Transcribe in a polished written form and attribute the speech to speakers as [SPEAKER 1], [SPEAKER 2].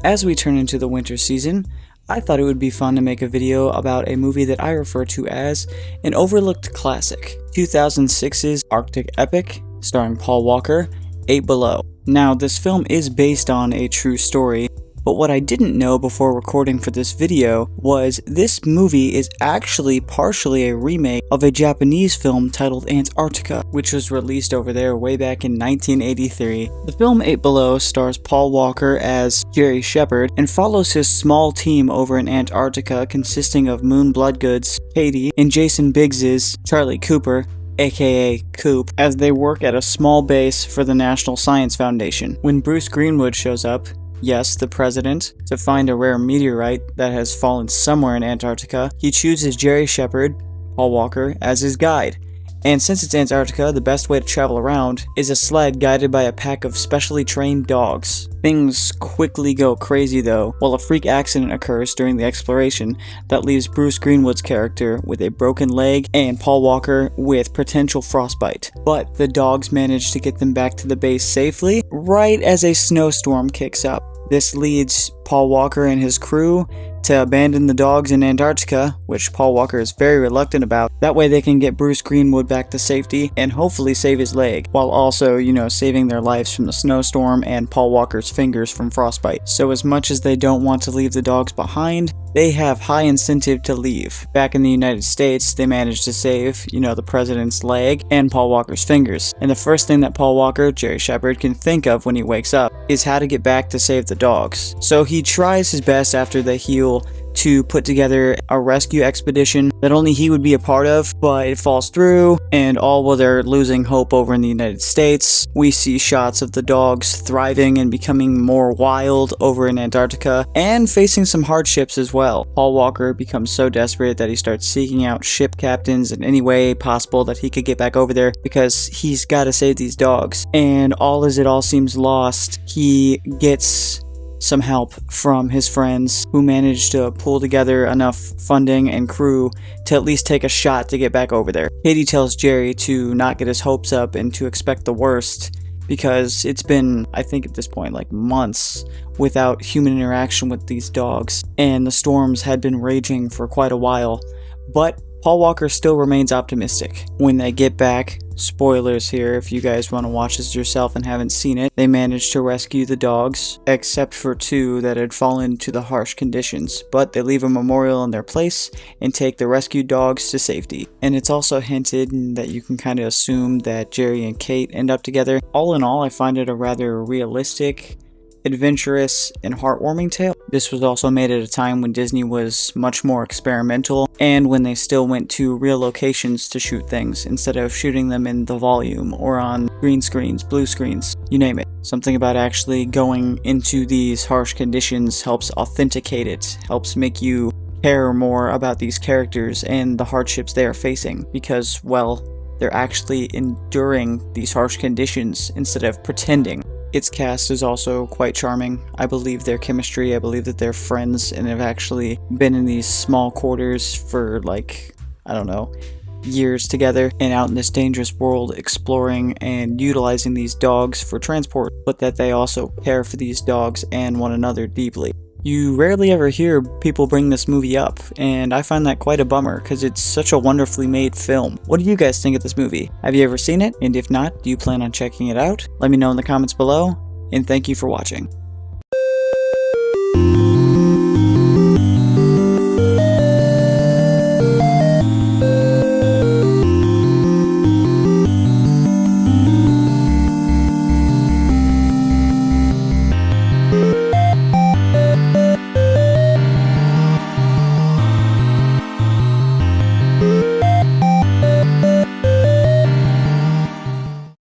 [SPEAKER 1] As we turn into the winter season, I thought it would be fun to make a video about a movie that I refer to as an overlooked classic, 2006's Arctic epic, starring Paul Walker, 8 Below. Now, this film is based on a true story, but what I didn't know before recording for this video was this movie is actually partially a remake of a Japanese film titled Antarctica, which was released over there way back in 1983. The film 8 Below stars Paul Walker as Jerry Shepard and follows his small team over in Antarctica consisting of Moon Bloodgood's Katie and Jason Biggs's Charlie Cooper, aka Coop, as they work at a small base for the National Science Foundation. When Bruce Greenwood shows up, yes, the president, to find a rare meteorite that has fallen somewhere in Antarctica, he chooses Jerry Shepard, Paul Walker, as his guide. And since it's Antarctica, the best way to travel around is a sled guided by a pack of specially trained dogs. Things quickly go crazy though, while a freak accident occurs during the exploration that leaves Bruce Greenwood's character with a broken leg and Paul Walker with potential frostbite. But the dogs manage to get them back to the base safely right as a snowstorm kicks up. This leads Paul Walker and his crew to abandon the dogs in Antarctica, which Paul Walker is very reluctant about. That way they can get Bruce Greenwood back to safety and hopefully save his leg, while also, saving their lives from the snowstorm and Paul Walker's fingers from frostbite. So as much as they don't want to leave the dogs behind, they have high incentive to leave. Back in the United States, they managed to save, the president's leg and Paul Walker's fingers. And the first thing that Paul Walker, Jerry Shepard, can think of when he wakes up is how to get back to save the dogs. So he tries his best after they heal to put together a rescue expedition that only he would be a part of, but it falls through, and all while they're losing hope over in the United States. We see shots of the dogs thriving and becoming more wild over in Antarctica, and facing some hardships as well. Paul Walker becomes so desperate that he starts seeking out ship captains in any way possible that he could get back over there, because he's got to save these dogs. And as it all seems lost, he gets some help from his friends who managed to pull together enough funding and crew to at least take a shot to get back over there. Katie tells Jerry to not get his hopes up and to expect the worst, because it's been, I think at this point, like months without human interaction with these dogs, and the storms had been raging for quite a while. But Paul Walker still remains optimistic. When they get back, spoilers here if you guys want to watch this yourself and haven't seen it, they managed to rescue the dogs, except for 2 that had fallen to the harsh conditions, but they leave a memorial in their place and take the rescued dogs to safety. And it's also hinted that you can kind of assume that Jerry and Kate end up together. All in all, I find it a rather realistic, adventurous, and heartwarming tale. This was also made at a time when Disney was much more experimental, and when they still went to real locations to shoot things instead of shooting them in the volume or on green screens, blue screens, you name it. Something about actually going into these harsh conditions helps authenticate it, helps make you care more about these characters and the hardships they are facing, because, well, they're actually enduring these harsh conditions instead of pretending. Its cast is also quite charming. I believe their chemistry, I believe that they're friends and have actually been in these small quarters for years together and out in this dangerous world exploring and utilizing these dogs for transport, but that they also care for these dogs and one another deeply. You rarely ever hear people bring this movie up, and I find that quite a bummer because it's such a wonderfully made film. What do you guys think of this movie? Have you ever seen it? And if not, do you plan on checking it out? Let me know in the comments below, and thank you for watching.